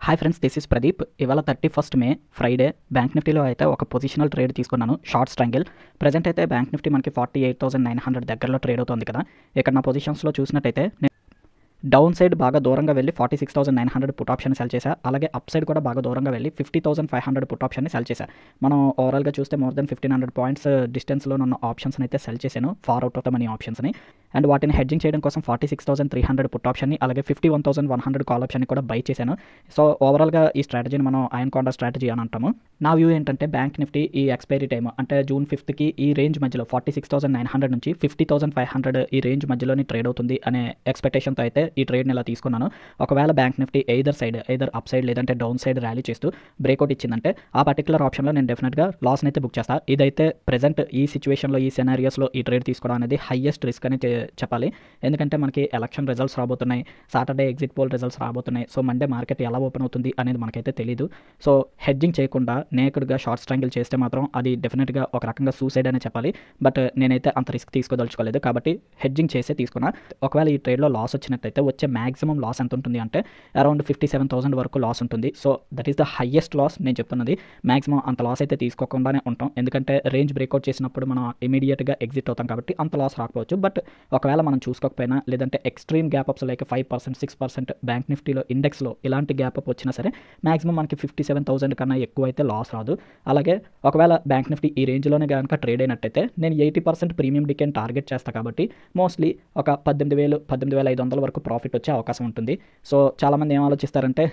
Hi friends, this is Pradeep. ఇవాళ 31 మే Friday bank నిఫ్టీలో అయితే ఒక పొజిషనల్ ట్రేడ్ తీసుకున్నాను, షార్ట్ స్ట్రాంగిల్. ప్రజెంట్ అయితే బ్యాంక్ నిఫ్టీ మనకి 48,900 దగ్గరలో ట్రేడ్ అవుతుంది కదా. ఇక్కడ నా పొజిషన్స్లో చూసినట్టయితే డౌన్ సైడ్ బాగా దూరంగా వెళ్ళి 46,900 పుట్ ఆప్షన్ సెల్ చేశా. అలాగే అప్ సైడ్ కూడా బాగా దూరంగా వెళ్ళి 50,500 పుట్ ఆప్షన్ని సెల్ చేశా. మనం ఓవరాల్గా చూస్తే మోర్ దెన్ 1,500 పాయింట్స్ డిస్టెన్స్లో ఉన్న ఆప్షన్స్ని అయితే సెల్ చేశాను, far out of the money ఆప్షన్స్ని. అండ్ వాటిని హెడ్జింగ్ చేయడం కోసం 46,300 పుట్ ఆప్షన్ని అలాగే 51,100 కాల్ ఆప్షన్ని కూడా బై చేశాను. సో ఓవరాల్గా ఈ స్ట్రాటజీని మనం ఐరన్ కాండర్ స్ట్రాటజీ అని అంటాము. నా వ్యూ ఏంటంటే బ్యాంక్ నిఫ్టీ ఈ ఎక్స్పైరీ టైం అంటే జూన్ 5th ఈ రేంజ్ మధ్యలో 46,900 నుంచి 50,500 ఈ రేంజ్ మధ్యలోని ట్రేడ్ అవుతుంది అనే ఎక్స్పెక్టేషన్తో అయితే ఈ ట్రేడ్ని ఇలా తీసుకున్నాను. ఒకవేళ bank Nifty either up side లేదంటే డౌన్ సైడ్ ర్యాలీ చేస్తూ బ్రేక్అవుట్ ఇచ్చిందంటే ఆ పర్టికులర్ ఆప్షన్లో నేను డెఫినెట్గా లాస్ని అయితే బుక్ చేస్తాను. ఇదైతే ప్రెజెంట్ ఈ సిచ్యువేషన్లో ఈ సెనారియోస్లో ఈ ట్రేడ్ తీసుకోవడం అనేది హైయెస్ట్ రిస్క్ అని చెప్పాలి. ఎందుకంటే మనకి ఎలక్షన్ రిజల్ట్స్ రాబోతున్నాయి, సాటర్డే ఎగ్జిట్ పోల్ రిజల్ట్స్ రాబోతున్నాయి. సో మండే మార్కెట్ ఎలా ఓపెన్ అవుతుంది అనేది మనకైతే తెలియదు. సో హెడ్జింగ్ చేయకుండా నేకుడ్గా షార్ట్ స్ట్రాంగిల్ చేస్తే మాత్రం అది డెఫినెట్గా ఒక రకంగా సూసైడ్ అనే చెప్పాలి. బట్ నేనైతే అంత రిస్క్ తీసుకోదలుచుకోలేదు కాబట్టి హెడ్జింగ్ చేసే తీసుకున్నా. ఒకవేళ ఈ ట్రేడ్లో లాస్ వచ్చినట్టయితే వచ్చే మ్యాక్సిమం లాస్ ఎంత ఉంటుంది అంటే అరౌండ్ 57,000 వరకు లాస్ ఉంటుంది. So that is the highest loss నేను చెప్తున్నది. మ్యాక్సిమం అంత లాస్ అయితే తీసుకోకుండానే ఉంటాం, ఎందుకంటే రేంజ్ బ్రేక్అవుట్ చేసినప్పుడు మనం ఇమీడియట్గా ఎగ్జిట్ అవుతాం కాబట్టి అంత లాస్ రాకపోవచ్చు. బట్ ఒకవేళ మనం చూసుకోకపోయినా లేదంటే extreme gap apps like 5%, 6% bank నిఫ్టీలో ఇండెక్స్లో ఇలాంటి గ్యాప్ అప్ వచ్చినా సరే మ్యాక్సిమం మనకి 57,000 కన్నా ఎక్కువ అయితే లాస్ రాదు. అలాగే ఒకవేళ బ్యాంక్ నిఫ్టీ ఈ రేంజ్లోనే కనుక ట్రేడ్ అయినట్టయితే నేను 80% ప్రీమియం డికేని టార్గెట్ చేస్తాను కాబట్టి మోస్ట్లీ ఒక 18,500 వరకు ప్రాఫిట్ వచ్చే అవకాశం ఉంటుంది. సో చాలామంది ఏం ఆలోచిస్తారంటే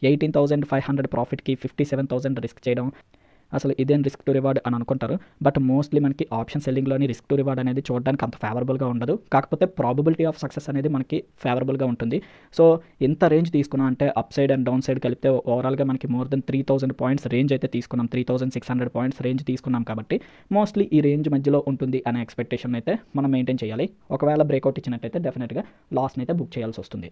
18,500 ప్రాఫిట్కి 57,000 రిస్క్ చేయడం అసలు ఇదేం రిస్క్ టు రివార్డ్ అని అనుకుంటారు. బట్ మోస్ట్లీ మనకి ఆప్షన్ సెల్లింగ్లోని రిస్క్ టు రివార్డ్ అనేది చూడడానికి అంత ఫేవరబుల్గా ఉండదు. కాకపోతే ప్రాబబిలిటీ ఆఫ్ సక్సెస్ అనేది మనకి ఫేవరబుల్గా ఉంటుంది. సో ఎంత రేంజ్ తీసుకున్నాం అంటే up side and down side కలిపితే ఓవరాల్గా మనకి మోర్ దెన్ 3,000 పాయింట్స్ రేంజ్ అయితే తీసుకున్నాం, 3,600 పాయింట్స్ రేంజ్ తీసుకున్నాం కాబట్టి మోస్ట్లీ ఈ రేంజ్ మధ్యలో ఉంటుంది అనే ఎక్స్పెక్టేషన్ అయితే మనం మెయింటైన్ చేయాలి. ఒకవేళ బ్రేక్అవుట్ ఇచ్చినట్టయితే డెఫినెట్గా లాస్ని అయితే బుక్ చేయాల్సి వస్తుంది.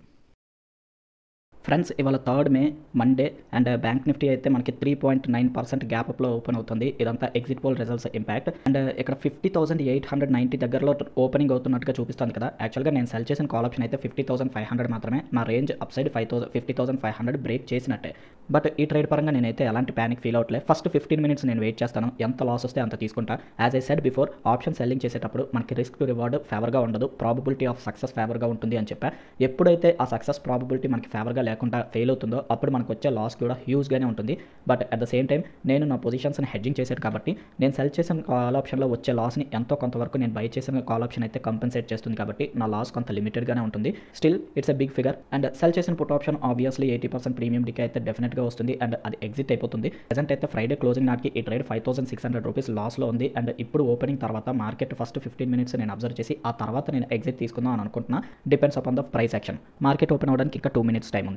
ఫ్రెండ్స్, ఇవాళ 3rd May Monday and bank Nifty అయితే మనకి 3.9% గ్యాప్ అప్లో ఓపెన్ అవుతుంది. ఇదంతా exit poll results impact. And ఇక్కడ 50,890 దగ్గరలో ఓపెనింగ్ అవుతున్నట్టుగా చూపిస్తుంది కదా. యాక్చువల్గా నేను సెల్ చేసిన కాల్ ఆప్షన్ అయితే 50,500 మాత్రమే. నా రేంజ్ అప్ సైడ్ 50,500 బ్రేక్ చేసినట్టే. బట్ ఈ ట్రేడ్ పరంగా నేనైతే ఎలాంటి ప్యానిక్ ఫీల్ అవట్లేదు. ఫస్ట్ 15 minutes నేను వెయిట్ చేస్తాను, ఎంత లాస్ వస్తే అంత తీసుకుంటా. As I said before, option selling చేసేటప్పుడు మనకి రిస్క్ టు రివార్డ్ ఫేవర్గా ఉండదు, ప్రాబబిలిటీ ఆఫ్ సక్సెస్ ఫేవర్గా ఉంటుంది అని చెప్పా. ఎప్పుడైతే ఆ సక్సెస్ ప్రాబబిలిటీ మనకి ఫేవర్గా లేకుండా ఫెయిల్ అవుతుందో అప్పుడు మనకు వచ్చే లాస్ కూడా హ్యూజ్గానే ఉంటుంది. But at the same time నేను నా పొజిషన్స్ని హెడ్జింగ్ చేశాను కాబట్టి నేను సెల్ చేసిన కాల్ ఆప్షన్లో వచ్చే లాస్ని ఎంతో కొంతవరకు నేను బై చేసిన కాల్ ఆప్షన్ అయితే కంపెన్సేట్ చేస్తుంది కాబట్టి నా లాస్ కొంత లిమిటెడ్గానే ఉంటుంది. Still it's a big figure. And sell చేసిన put option obviously 80% premium decay అయితే డెఫినెట్గా వస్తుంది అండ్ అది ఎగ్జిట్ అయిపోతుంది. ప్రెజెంట్ అయితే ఫ్రైడే క్లోజింగ్ నాటికి ఈ ట్రేడ్ 5,600 రూపీస్ లాస్లో ఉంది. అండ్ ఇప్పుడు ఓపెనింగ్ తర్వాత మార్కెట్ ఫస్ట్ 15 minutes నేను అబ్జర్వ్ చేసి ఆ తర్వాత నేను ఎగ్జిట్ తీసుకుందాం అని అనుకుంటున్నా. Depends upon the price action. Market open అవ్వడానికి ఇంకా 2 minutes టైం ఉంది.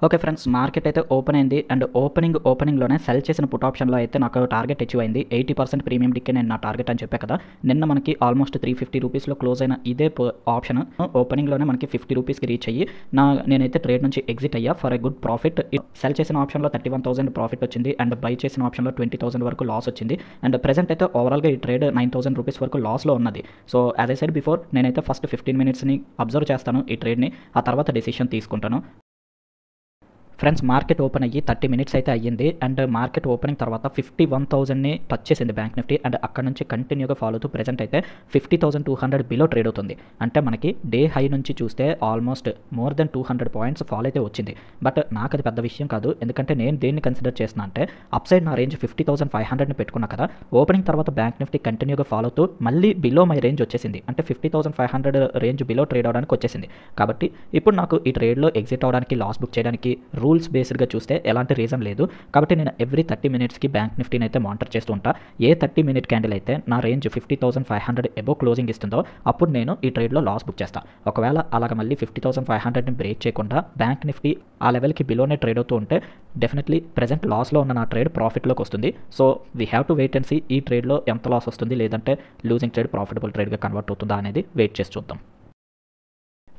ఓకే ఫ్రెండ్స్, మార్కెట్ అయితే ఓపెన్ అయింది అండ్ ఓపెనింగ్లోనే సెల్ చేసిన పుట్ ఆప్షన్లో అయితే నాకు టార్గెట్ అచీవ్ అయింది. 80% ప్రీమియం డిక్కే నేను నా టార్గెట్ అని చెప్పే కదా. నిన్న మనకి ఆల్మోస్ట్ 350 రూపీస్లో క్లోజ్ అయిన ఇదే ఆప్షన్ ఓపెనింగ్లోనే మనకి 50 రూపీస్కి రీచ్ అయ్యి నేనైతే ట్రేడ్ నుంచి ఎగ్జిట్ అయ్యా for a good profit. Cell చేసిన ఆప్షన్లో 31,000 ప్రాఫిట్ వచ్చింది అండ్ బై చేసిన ఆప్షన్లో 20,000 వరకు లాస్ వచ్చింది. అండ్ ప్రెజెంట్ అయితే ఓవరాల్గా ఈ ట్రేడ్ 9,000 రూపీస్ వరకు లాస్లో ఉన్నది. So as I said before, నేనైతే ఫస్ట్ 15 minutesని అబ్జర్వ్ చేస్తాను ఈ ట్రేడ్ని, ఆ తర్వాత డెసిషన్ తీసుకుంటాను. ఫ్రెండ్స్, మార్కెట్ ఓపెన్ అయ్యి 30 minutes అయితే అయ్యింది అండ్ మార్కెట్ ఓపెనింగ్ తర్వాత 51,000ని టచ్ చేసింది బ్యాంక్ నిఫ్టీ అండ్ అక్కడ నుంచి కంటిన్యూగా ఫాలో అవుతూ ప్రెజెంట్ అయితే 50,200 బిలో ట్రేడ్ అవుతుంది. అంటే మనకి డే హై నుంచి చూస్తే almost more than 200 points fall అయితే వచ్చింది. బట్ నాకు అది పెద్ద విషయం కాదు, ఎందుకంటే నేను దేన్ని కన్సిడర్ చేస్తున్నా అంటే అప్ సైడ్ నా రేంజ్ 50,500ని పెట్టుకున్నా కదా. ఓపెనింగ్ తర్వాత బ్యాంక్ నిఫ్టీ కంటిన్యూగా ఫాలో అవుతూ మళ్ళీ బిలో మై రేంజ్ వచ్చేసింది, అంటే 50,500 రేంజ్ బిలో ట్రేడ్ అవడానికి వచ్చేసింది. కాబట్టి ఇప్పుడు నాకు ఈ ట్రేడ్లో ఎగ్జిట్ అవడానికి, లాస్ బుక్ చేయడానికి రూల్స్ బేస్డ్గా చూస్తే ఎలాంటి రీజన్ లేదు. కాబట్టి నేను ఎవ్రీ 30 minutesకి బ్యాంక్ నిఫ్టీని అయితే మానిటర్ చేస్తూ ఉంటా. ఏ 30 minute క్యాండిల్ అయితే నా రేంజ్ 50,500 అబోవ్ క్లోజింగ్ ఇస్తుందో అప్పుడు నేను ఈ ట్రేడ్లో లాస్ బుక్ చేస్తాను. ఒకవేళ అలాగ మళ్ళీ 50,500ని బ్రేక్ చేయకుండా బ్యాంక్ నిఫ్టీ ఆ లెవెల్కి బిలోనే ట్రేడ్ అవుతూ ఉంటే డెఫినెట్లీ ప్రెజెంట్ లాస్లో ఉన్న నా ట్రేడ్ ప్రాఫిట్లోకి వస్తుంది. So we have to wait and see ఈ ట్రేడ్లో ఎంత లాస్ వస్తుంది, లేదంటే లూజింగ్ ట్రేడ్ ప్రాఫిటబుల్ ట్రేడ్గా కన్వర్ట్ అవుతుందా అనేది వెయిట్ చేసి చూద్దాం.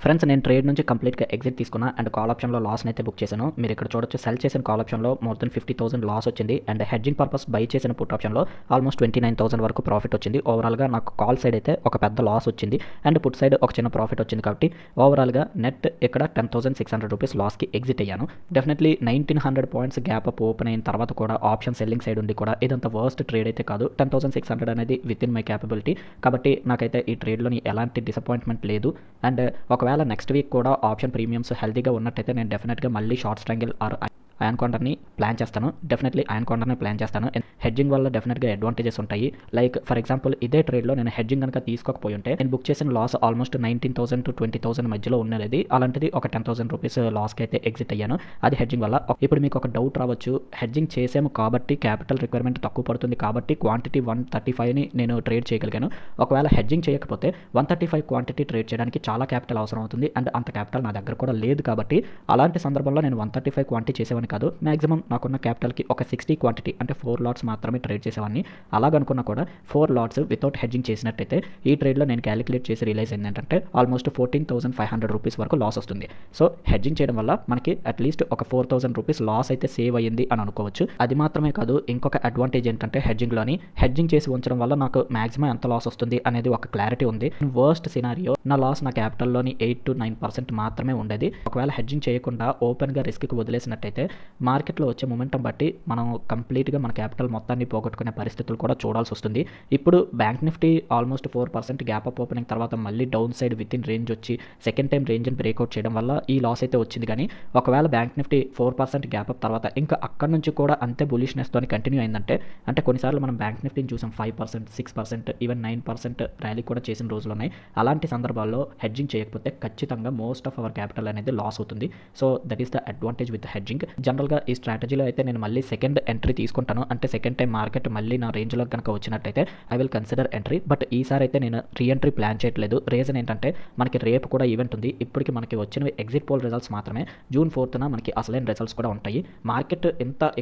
ఫ్రెండ్స్ నేను ట్రేడ్ నుంచి కంప్లీట్గా ఎగ్జిట్ తీసుకున్నా అండ్ కాల్ ఆప్షన్లో లాస్ని అయితే బుక్ చేశాను. మీరు ఇక్కడ చూడొచ్చు సెల్ చేసిన కాల్ ఆప్షన్లో మోర్ దెన్ 50,000 లాస్ వచ్చింది అండ్ హెడ్జింగ్ పర్పస్ బై చేసిన పుట్ ఆప్షన్లో ఆల్మోస్ట్ 29,000 వరకు ప్రాఫిట్ వచ్చింది. ఓవరాల్గా నాకు కాల్ సైడ్ అయితే ఒక పెద్ద లాస్ వచ్చింది అండ్ పుట్ సైడ్ ఒక చిన్న ప్రాఫిట్ వచ్చింది. కాబట్టి ఓవరాల్గా నెట్ ఇక్కడ 10,600 రూపీస్ లాస్కి ఎగ్జిట్ అయ్యాను. Definitely 1900 points gap up open అయిన తర్వాత కూడా ఆప్షన్ సెల్లింగ్ సైడ్ ఉండి కూడా ఇదంతా వర్స్ట్ ట్రేడ్ అయితే కాదు. 10,600 అనేది విత్ ఇన్ మై క్యాపబిలిటీ. కాబట్టి నాకైతే ఈ ట్రేడ్లోని ఎలాంటి డిసప్పాయింట్మెంట్ లేదు. అండ్ ఒకవేళ నెక్స్ట్ వీక్ కూడా ఆప్షన్ ప్రీమియమ్స్ హెల్తీగా ఉన్నట్టయితే నేను డెఫినెట్గా మళ్ళీ షార్ట్ స్ట్రాంగిల్ ఆర్ అయాన్ కౌంటర్ని ప్లాన్ చేస్తాను. డెఫినెట్లీ అయాన్ కౌంటర్ని ప్లాన్ చేస్తాను. హెడ్జింగ్ వల్ల డెఫినెట్గా అడ్వాంటేజెస్ ఉంటాయి. లైక్ ఫర్ ఎగ్జాంపుల్ ఇదే ట్రేడ్లో నేను హెడ్జింగ్ కనుక తీసుకోకపోయి ఉంటే నేను బుక్ చేసిన లాస్ ఆల్మోస్ట్ 19,000 to 20,000 మధ్యలో ఉన్నది. అలాంటిది ఒక 10,000 రూపీస్ లాస్కి అయితే ఎగ్జిట్ అయ్యాను. అది హెడ్జింగ్ వల్ల. ఇప్పుడు మీకు ఒక డౌట్ రావచ్చు, హెడ్జింగ్ చేసాము కాబట్టి క్యాపిటల్ రిక్వైర్మెంట్ తక్కువ పడుతుంది కాబట్టి క్వాంటిటీ 135ని నేను ట్రేడ్ చేయగలిగాను. ఒకవేళ హెడ్జింగ్ చేయకపోతే 135 క్వాంటిటీ ట్రేడ్ చేయడానికి చాలా క్యాపిటల్ అవసరం అవుతుంది అండ్ అంత క్యాపిటల్ నా దగ్గర కూడా లేదు. కాబట్టి అలాంటి సందర్భంలో నేను 135 క్వాంటిటీ చేసేవాడిని కాదు. మ్యాక్సిమం నాకున్న క్యాపిటల్కి ఒక 60 క్వాంటిటీ అంటే 4 లాట్స్ మాత్రమే ట్రేడ్ చేసేవాడిని. అలాగనుకున్నా కూడా 4 లాట్స్ వితౌట్ హెడ్జింగ్ చేసినట్టయితే ఈ ట్రేడ్లో నేను క్యాలిక్యులేట్ చేసి రియలైజ్ ఏంటంటే ఆల్మోస్ట్ 14,500 రూపీస్ వరకు లాస్ వస్తుంది. సో హెడ్జింగ్ చేయడం వల్ల మనకి అట్లీస్ట్ ఒక 4,000 రూపీస్ లాస్ అయితే సేవ్ అయ్యింది అని అనుకోవచ్చు. అది మాత్రమే కాదు, ఇంకొక అడ్వాంటేజ్ ఏంటంటే హెడ్జింగ్ చేసి ఉంచడం వల్ల నాకు మ్యాక్సిమం ఎంత లాస్ వస్తుంది అనేది ఒక క్లారిటీ ఉంది. వర్స్ట్ సినారియో నా లాస్ నా క్యాపిటల్లోని 8 to 9% మాత్రమే ఉండేది. ఒకవేళ హెడ్జింగ్ చేయకుండా ఓపెన్గా రిస్క్కి వదిలేసినట్టయితే మార్కెట్లో వచ్చే మొమెంటం బట్టి మనం కంప్లీట్గా మన క్యాపిటల్ మొత్తాన్ని పోగొట్టుకునే పరిస్థితులు కూడా చూడాల్సి వస్తుంది. ఇప్పుడు bank Nifty almost 4% gap up opening తర్వాత మళ్ళీ down side with in range వచ్చి సెకండ్ టైం రేంజ్ని బ్రేక్అవుట్ చేయడం వల్ల ఈ లాస్ అయితే వచ్చింది. కానీ ఒకవేళ బ్యాంక్ నిఫ్టీ 4% గ్యాప్ అప్ తర్వాత ఇంకా అక్కడ నుంచి కూడా అంతే బులిష్నెస్తో కంటిన్యూ అయిందంటే, అంటే కొన్నిసార్లు మనం బ్యాంక్ నిఫ్టీని చూసాం 5%, 6%, ఈవెన్ 9% ర్యాలీ కూడా చేసిన రోజులు ఉన్నాయి. అలాంటి సందర్భాల్లో హెడ్జింగ్ చేయకపోతే ఖచ్చితంగా మోస్ట్ ఆఫ్ అవర్ క్యాపిటల్ అనేది లాస్ అవుతుంది. So that is the advantage with hedging. జనరల్గా ఈ స్ట్రాటజీలో అయితే నేను మళ్ళీ సెకండ్ ఎంట్రీ తీసుకుంటాను. అంటే సెకండ్ టైం మార్కెట్ మళ్ళీ నా రేంజ్లో కనుక వచ్చినట్టయితే I will consider entry. But ఈసారి అయితే నేను రీఎంట్రీ ప్లాన్ చేయట్లేదు. రీజన్ ఏంటంటే మనకి రేపు కూడా ఈవెంట్ ఉంది. ఇప్పటికి మనకి వచ్చినవి ఎగ్జిట్ పోల్ రిజల్ట్స్ మాత్రమే. June 4th మనకి అసలైన రిజల్ట్స్ కూడా ఉంటాయి. మార్కెట్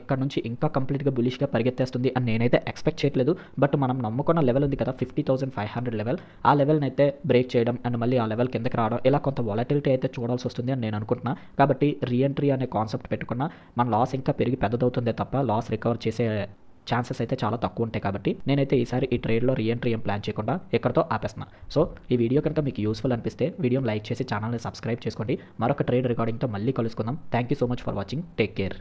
ఇక్కడ నుంచి ఇంకా కంప్లీట్గా బులిష్గా పరిగెత్తేస్తుంది అని నేనైతే ఎక్స్పెక్ట్ చేయట్లేదు. బట్ మనం నమ్ముకున్న లెవెల్ ఉంది కదా 50,500 లెవెల్, ఆ లెవెల్ని అయితే బ్రేక్ చేయడం అండ్ మళ్ళీ ఆ లెవెల్ కిందకి రావడం, ఇలా కొంత వాలటిలిటీ అయితే చూడాల్సి వస్తుంది అని నేను అనుకుంటున్నా. కాబట్టి రీఎంట్రీ అనే కాన్సెప్ట్ పెట్టుకున్నా మన లాస్ ఇంకా పెరిగి పెద్దదవుతుందే తప్ప లాస్ రికవర్ చేసే ఛాన్సెస్ అయితే చాలా తక్కువ ఉంటాయి. కాబట్టి నేనైతే ఈసారి ఈ ట్రేడ్లో రీఎంట్రీ ఏం ప్లాన్ చేయకుండా ఇక్కడతో ఆపేస్తున్నా. సో ఈ వీడియో కనుక మీకు యూస్ఫుల్ అనిపిస్తే వీడియోని లైక్ చేసి ఛానల్ని సబ్స్క్రైబ్ చేసుకోండి. మరొక ట్రేడ్ రికార్డింగ్తో మళ్ళీ కలుసుకుందాం. Thank you so much for watching. Take care.